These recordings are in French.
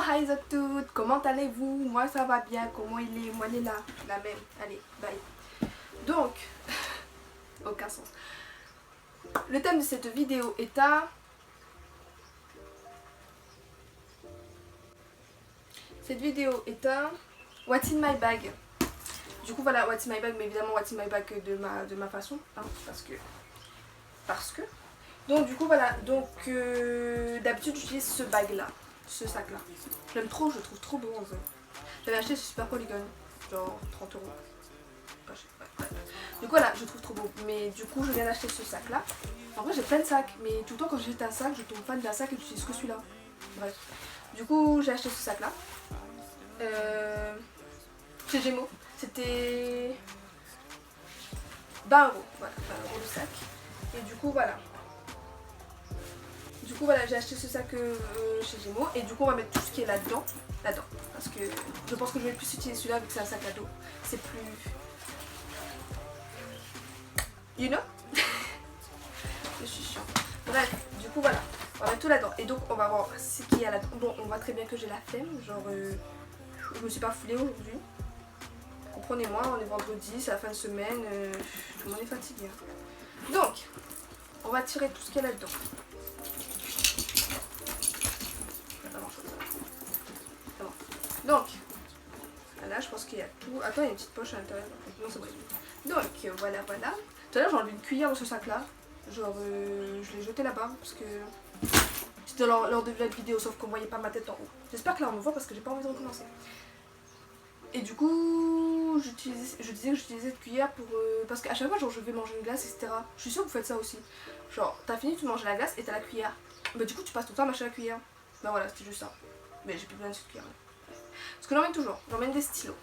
hi à toutes, comment allez-vous? Moi ça va bien, comment il est? Moi il est là, la même, allez, bye. Donc, aucun sens. Le thème de cette vidéo est un... Cette vidéo est un... What's in my bag? Du coup voilà, what's in my bag, mais évidemment what's in my bag de ma façon, hein, parce que... Donc du coup voilà, donc d'habitude j'utilise ce bag là, ce sac là. J'aime trop, je le trouve trop beau en vrai. J'avais acheté ce Super Polygon, genre 30 euros. Ouais. Du coup voilà, je le trouve trop beau. Mais du coup je viens d'acheter ce sac là. En vrai j'ai plein de sacs, mais tout le temps quand j'achète un sac, je tombe fan d'un sac et j'utilise que celui-là. Bref. Du coup j'ai acheté ce sac là. Chez Gémeaux. C'était 20 euros. Voilà, 20 euros le sac. Et du coup voilà. Du coup voilà, j'ai acheté ce sac chez Gémeaux et du coup on va mettre tout ce qui est là-dedans, parce que je pense que je vais plus utiliser celui-là vu que c'est un sac à dos. C'est plus... You know. Je suis chiant. Bref, du coup voilà, on va mettre tout là-dedans et donc on va voir ce qu'il y a là-dedans. Bon, on voit très bien que j'ai la flemme, genre je me suis pas foulée aujourd'hui. Comprenez-moi, on est vendredi, c'est la fin de semaine, tout le monde est fatigué. Donc, on va tirer tout ce qu'il y a là-dedans. Donc, là je pense qu'il y a tout. Attends, il y a une petite poche à l'intérieur. Non, c'est vrai. Donc, voilà. Tout à l'heure, j'ai enlevé une cuillère dans ce sac-là. Genre, je l'ai jeté là-bas parce que c'était lors de la vidéo, sauf qu'on voyait pas ma tête en haut. J'espère que là on me voit parce que j'ai pas envie de recommencer. Et du coup, je disais que j'utilisais cette cuillère pour. Parce qu'à chaque fois, genre, je vais manger une glace, etc. Je suis sûre que vous faites ça aussi. Genre, t'as fini, tu manges la glace et t'as la cuillère. Bah, du coup, tu passes tout le temps à mâcher la cuillère. Bah, voilà, c'était juste ça. Mais j'ai plus besoin de cette cuillère. Parce que j'emmène toujours, j'emmène des stylos.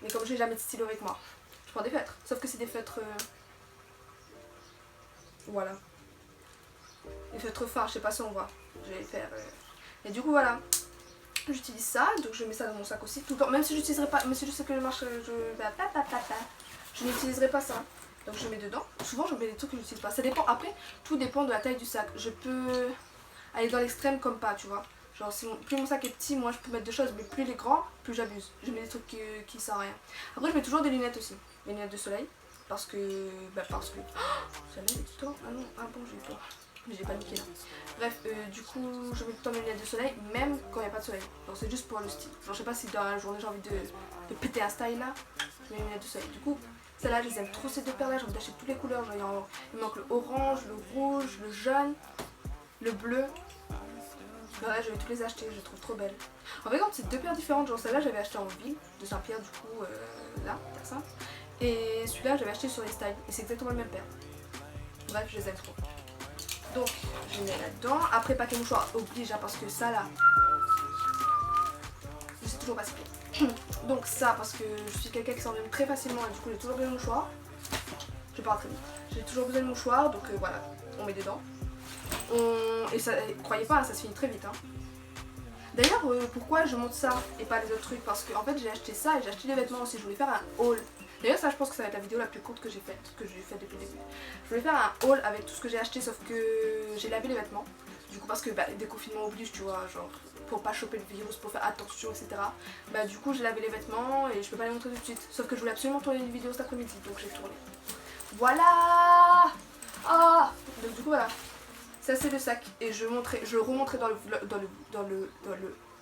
Mais comme j'ai jamais de stylo avec moi, je prends des feutres. Sauf que c'est des feutres... Voilà. Des feutres fins, je sais pas si on voit. Je vais les faire... Et du coup voilà. J'utilise ça, donc je mets ça dans mon sac aussi. Tout le temps, même si j'utiliserai pas... Même si je sais que je marche... Je n'utiliserai pas ça. Donc je mets dedans. Souvent je mets des trucs que j'utilise pas. Ça dépend. Après, tout dépend de la taille du sac. Je peux aller dans l'extrême comme pas, tu vois. Genre si plus mon sac est petit, moi je peux mettre des choses, mais plus il est grand, plus j'abuse. Je mets des trucs qui servent à rien. Après je mets toujours des lunettes aussi, des lunettes de soleil, parce que... Oh, ça met du temps. Ah non, ah bon j'ai eu peur. Mais j'ai paniqué là. Bref, du coup je mets tout le temps mes lunettes de soleil, même quand il n'y a pas de soleil. Genre c'est juste pour le style. Genre je sais pas si dans la journée j'ai envie de péter un style là, je mets mes lunettes de soleil. Du coup, celles-là je les aime trop ces deux paires là, j'ai envie d'acheter toutes les couleurs. Genre il manque le orange, le rouge, le jaune, le bleu. Voilà, je vais toutes les acheter, je les trouve trop belles. En fait, c'est deux paires différentes. Genre celle-là, j'avais acheté en ville de Saint-Pierre, du coup, là, Terre Sainte. Et celui-là, j'avais acheté sur les styles. Et c'est exactement le même paire. Bref, je les aime trop. Donc, je mets là-dedans. Après, paquet mouchoir oblige, hein, parce que ça, là, je sais toujours pas ce qu'il y a. Donc, ça, parce que je suis quelqu'un qui s'ennuie très facilement et du coup, j'ai toujours besoin de mouchoir. Je parle très vite. J'ai toujours besoin de mouchoir, donc voilà, on met dedans. Et ça, croyez pas, ça se finit très vite. Hein. D'ailleurs, pourquoi je monte ça et pas les autres trucs? Parce que en fait, j'ai acheté ça et j'ai acheté des vêtements aussi. Je voulais faire un haul. D'ailleurs, ça, je pense que ça va être la vidéo la plus courte que j'ai faite, depuis le début. Je voulais faire un haul avec tout ce que j'ai acheté, sauf que j'ai lavé les vêtements. Du coup, parce que déconfinement oblige, tu vois, genre pour pas choper le virus, pour faire attention, etc. Bah, du coup, j'ai lavé les vêtements et je peux pas les montrer tout de suite. Sauf que je voulais absolument tourner une vidéo cet après-midi, donc j'ai tourné. Voilà. Ah. Donc du coup, voilà. Ça c'est le sac et je le remontrerai dans le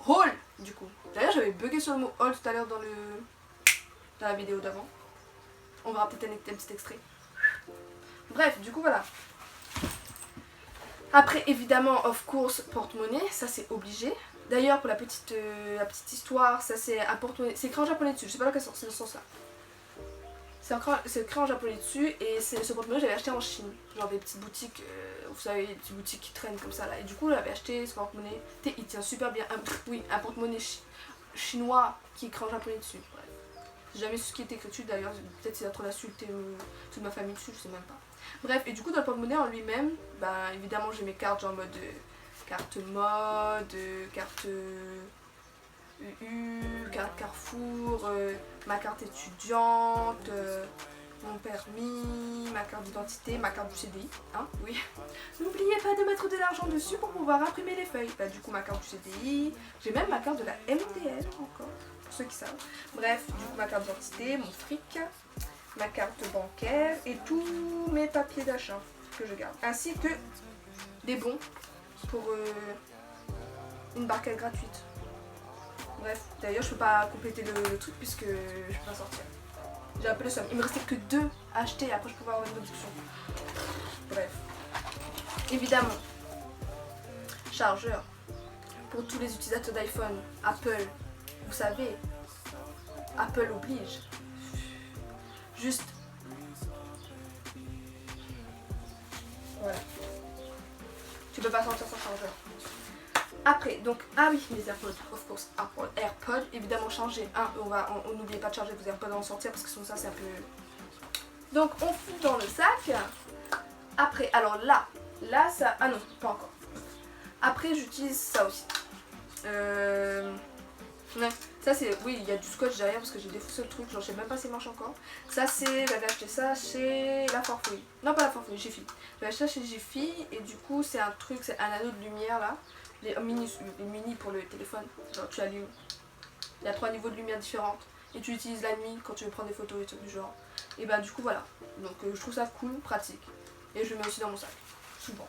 haul du coup. D'ailleurs j'avais bugué sur le mot haul tout à l'heure dans la vidéo d'avant. On verra peut-être un petit extrait. Bref, du coup voilà. Après évidemment of course porte-monnaie, ça c'est obligé. D'ailleurs pour la petite histoire, ça c'est un porte-monnaie, c'est écrit en japonais dessus, je sais pas dans quel sens, c'est dans ce sens là. C'est écrit en japonais dessus et ce porte-monnaie j'avais acheté en Chine. Genre des petites boutiques, vous savez, des petites boutiques qui traînent comme ça là. Et du coup j'avais acheté ce porte-monnaie. Il tient super bien. Un porte-monnaie chinois qui est écrit en japonais dessus. Bref. J'ai jamais su ce qui était écrit dessus d'ailleurs. Peut-être c'est entre l'insulte et toute ma famille dessus, je sais même pas. Bref, et du coup dans le porte-monnaie en lui-même, bah évidemment j'ai mes cartes genre en mode carte mode, carte UU, carte Carrefour, ma carte étudiante, mon permis, ma carte d'identité, ma carte du CDI, hein, oui. N'oubliez pas de mettre de l'argent dessus pour pouvoir imprimer les feuilles. Bah, du coup, ma carte du CDI, j'ai même ma carte de la MDL encore, pour ceux qui savent. Bref, du coup, ma carte d'identité, mon fric, ma carte bancaire et tous mes papiers d'achat que je garde. Ainsi que des bons pour une barquette gratuite. Bref, d'ailleurs, je peux pas compléter le truc puisque je peux pas sortir. J'ai un peu le somme. Il me restait que 2 à acheter et après je pouvais avoir une réduction. Bref. Évidemment, chargeur pour tous les utilisateurs d'iPhone, Apple, vous savez, Apple oblige. Juste. Voilà. Tu peux pas sortir sans chargeur. Après, donc, ah oui, les AirPods, of course, AirPods, évidemment changer. On n'oubliez pas de charger vos AirPods avant de sortir parce que sinon ça c'est un peu... Donc on fout dans le sac. Après, alors là ça... Ah non, pas encore. Après j'utilise ça aussi. Ouais, ça c'est... Oui, il y a du scotch derrière parce que j'ai défaussé le truc, genre je sais même pas si ça marche encore. Ça c'est... J'avais acheté ça chez La Forfouille. Non, pas La Forfouille, Jiffy. J'avais acheté ça chez Jiffy et du coup c'est un truc, c'est un anneau de lumière là. Les mini pour le téléphone, genre tu allumes. Il y a 3 niveaux de lumière différentes et tu l'utilises la nuit quand tu veux prendre des photos et tout du genre. Et bah du coup voilà, donc je trouve ça cool, pratique. Et je le mets aussi dans mon sac, souvent.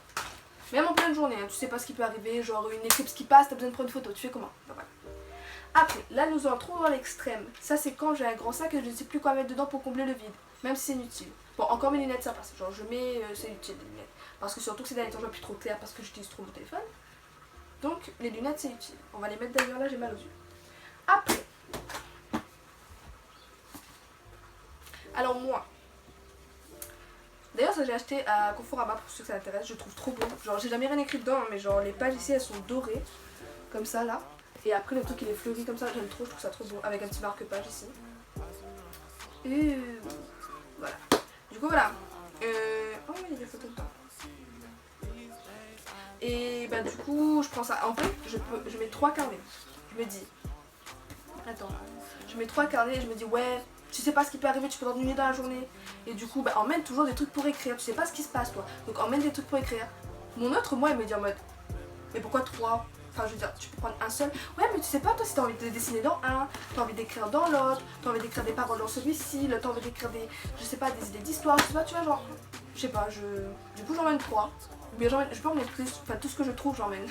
Même en pleine journée, hein, tu sais pas ce qui peut arriver, genre une éclipse qui passe, t'as besoin de prendre une photo, tu fais comment? Bah, voilà. Après, là nous entrons dans l'extrême. Ça c'est quand j'ai un grand sac et je ne sais plus quoi mettre dedans pour combler le vide, même si c'est inutile. Bon, encore mes lunettes ça passe, genre je mets, c'est utile les lunettes. Parce que surtout que ces derniers temps je vois plus trop clair parce que j'utilise trop mon téléphone. Donc les lunettes c'est utile. On va les mettre d'ailleurs là, j'ai mal aux yeux. Après. Alors moi. D'ailleurs ça j'ai acheté à Conforama pour ceux que ça intéresse. Je trouve trop beau. Genre j'ai jamais rien écrit dedans hein, mais genre les pages ici elles sont dorées. Comme ça là. Et après le truc il est fleuri comme ça. J'aime trop, je trouve ça trop beau. Avec un petit marque-page ici. Et voilà. Du coup voilà. Oh il y a des photos dedans. Et bah du coup je prends ça. En fait je mets 3 carnets. Je me dis. Attends. Je mets 3 carnets et je me dis ouais, tu sais pas ce qui peut arriver, tu peux t'ennuyer dans la journée. Et du coup bah emmène toujours des trucs pour écrire. Tu sais pas ce qui se passe toi. Donc emmène des trucs pour écrire. Mon autre moi il me dit en mode mais pourquoi 3? Enfin je veux dire tu peux prendre un seul. Ouais mais tu sais pas toi si t'as envie de dessiner dans un, t'as envie d'écrire dans l'autre, t'as envie d'écrire des paroles dans celui-ci, t'as envie d'écrire des. Je sais pas, des idées d'histoire, je sais pas, tu vois genre. Je sais pas, du coup j'emmène 3. Ou bien je peux emmener plus, enfin tout ce que je trouve j'emmène.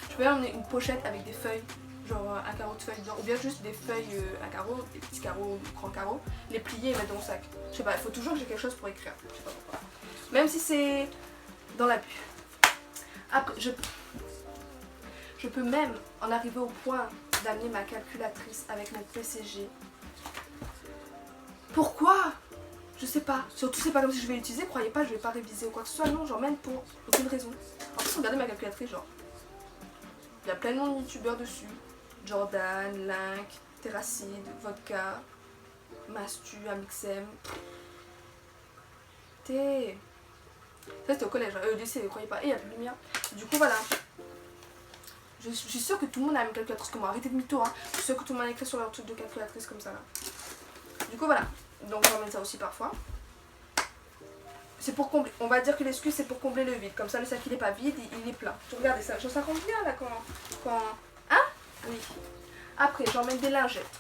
Je peux emmener une pochette avec des feuilles, genre un carreau de feuilles dedans, ou bien juste des feuilles à carreaux, des petits carreaux, grands carreaux, les plier et mettre dans mon sac. Je sais pas, il faut toujours que j'ai quelque chose pour écrire. Je sais pas pourquoi. Même si c'est dans la bulle. Après, je peux même en arriver au point d'amener ma calculatrice avec mon PCG. Pourquoi? Je sais pas. Surtout c'est pas comme si je vais l'utiliser, croyez pas, je vais pas réviser ou quoi que ce soit. Non, j'emmène pour aucune raison. En plus, regardez ma calculatrice, genre. Il y a plein de youtubeurs dessus. Jordan, Link, Terracide, Vodka, Mastu, Amixem. Ça c'était au collège, au lycée, croyez pas. Et il y a plus de lumière. Du coup voilà. Je suis sûre que tout le monde a la même calculatrice que moi. Arrêtez de mytho, hein. Je suis sûre que tout le monde a écrit sur leur truc de calculatrice comme ça là. Du coup voilà. Donc j'emmène ça aussi parfois. C'est pour combler. On va dire que l'excuse c'est pour combler le vide. Comme ça le sac il est pas vide, il est plein. Regardez ça. Ça rentre bien là quand. Hein? Oui. Après j'emmène des lingettes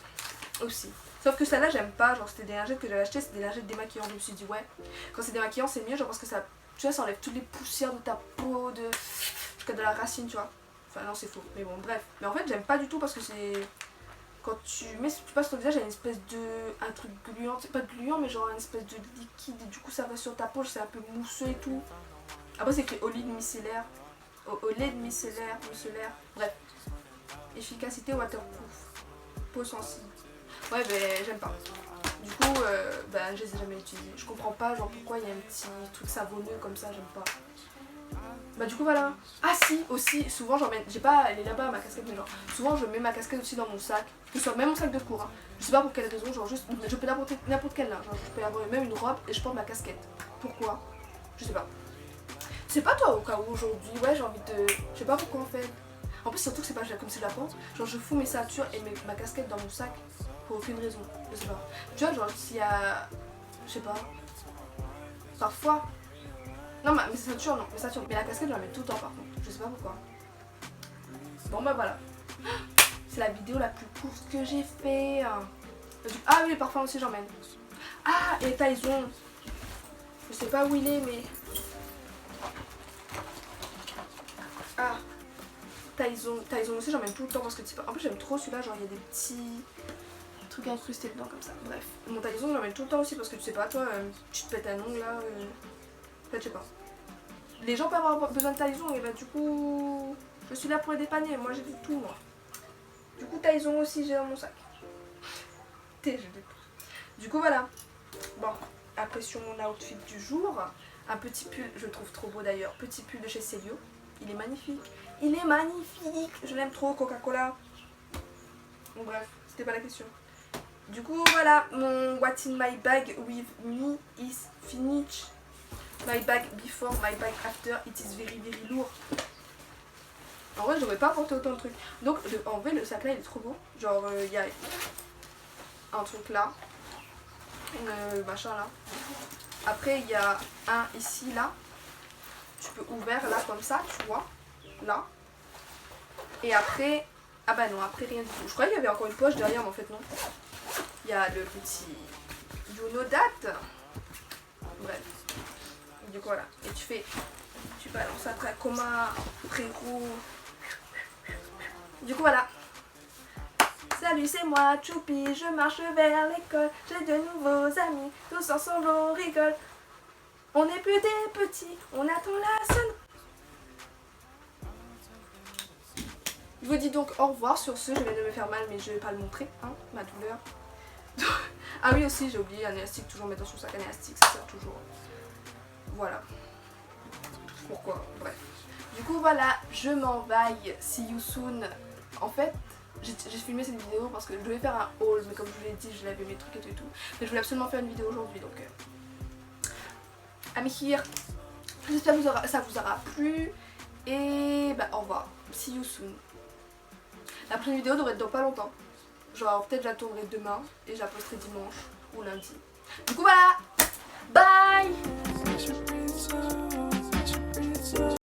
aussi. Sauf que celle-là j'aime pas. Genre c'était des lingettes que j'avais achetées, c'est des lingettes démaquillantes. Je me suis dit ouais. Quand c'est démaquillant c'est mieux genre parce que ça. Tu vois ça enlève toutes les poussières de ta peau, jusqu'à de la racine tu vois. Enfin non c'est faux. Mais bon bref. Mais en fait j'aime pas du tout parce que c'est. Quand tu passes ton visage, il y a une espèce de. Un truc gluant, c'est pas gluant, mais genre une espèce de liquide, et du coup ça va sur ta peau, c'est un peu mousseux et tout. Après, c'est écrit olide micellaire. Olide micellaire, bref. Efficacité waterproof. Peau sensible. Ouais, ben j'aime pas. Du coup, ben je les ai jamais utilisés. Je comprends pas, genre pourquoi il y a un petit truc savonneux comme ça, j'aime pas. Bah du coup voilà. Ah si aussi souvent j'emmène. J'ai pas. Elle est là-bas ma casquette mais genre. Souvent je mets ma casquette aussi dans mon sac. Que ce soit même mon sac de cours hein. Je sais pas pour quelle raison, genre juste. Je peux n'importe quel linge. Genre, je peux avoir même une robe et je porte ma casquette. Pourquoi? Je sais pas. C'est pas toi au cas où aujourd'hui, ouais j'ai envie de. Je sais pas pourquoi en fait. En plus surtout que c'est pas comme si je la porte. Genre je fous mes ceintures et ma casquette dans mon sac pour aucune raison. Je sais pas. Tu vois genre s'il y a. Je sais pas. Parfois. Non, mais mes ceintures, non. Mes ceintures. Mais la casquette, je la mets tout le temps par contre. Je sais pas pourquoi. Bon, bah voilà. C'est la vidéo la plus courte que j'ai fait. Ah oui, les parfums aussi, j'emmène. Ah, et Taizon. Je sais pas où il est, mais... Ah, Taizon aussi, j'emmène tout le temps parce que en plus, j'aime trop celui-là. Genre, il y a des petits trucs incrustés dedans comme ça. Bref, mon Taizon, j'emmène tout le temps aussi parce que tu sais pas, toi, tu te pètes un ongle là. En fait, je sais pas. Les gens peuvent avoir besoin de Taizon et bah, du coup, je suis là pour les dépanner. Moi, j'ai du tout, moi. Du coup, Taizon aussi, j'ai dans mon sac. Du coup, voilà. Bon, après sur mon outfit du jour, un petit pull, je le trouve trop beau d'ailleurs, petit pull de chez Célio. Il est magnifique. Il est magnifique. Je l'aime trop, Coca-Cola. Bon bref, c'était pas la question. Du coup, voilà, mon What's in my bag with me is finished. My bag before, my bag after, it is very very lourd. En vrai, j'aurais pas apporté autant de trucs. Donc, en vrai, le sac là, il est trop beau. Genre, il y a un truc là. Machin là. Après il y a un ici là. Tu peux ouvrir là comme ça, tu vois. Là. Et après. Ah bah non, après rien du tout. Je croyais qu'il y avait encore une poche derrière, mais en fait non. Il y a le petit You know that. Bref. Du coup voilà. Et tu balances après comme un frérot. Du coup voilà. Salut, c'est moi, Choupi, je marche vers l'école. J'ai de nouveaux amis, tous ensemble on rigole. On n'est plus des petits, on attend la sonne. Je vous dis donc au revoir sur ce. Je viens de me faire mal, mais je vais pas le montrer, hein, ma douleur. Ah oui, aussi, j'ai oublié un élastique, toujours mettre dans son sac un élastique, ça sert toujours. Voilà. Pourquoi? Bref. Du coup, voilà, je m'en vais. See you soon. En fait, j'ai filmé cette vidéo parce que je devais faire un haul, mais comme je vous l'ai dit, je l'avais mes trucs et tout et tout. Mais je voulais absolument faire une vidéo aujourd'hui, donc... I'm here. J'espère que ça vous aura plu. Et bah au revoir. See you soon. La prochaine vidéo devrait être dans pas longtemps. Genre peut-être je la tournerai demain et je la posterai dimanche ou lundi. Du coup voilà. Bye.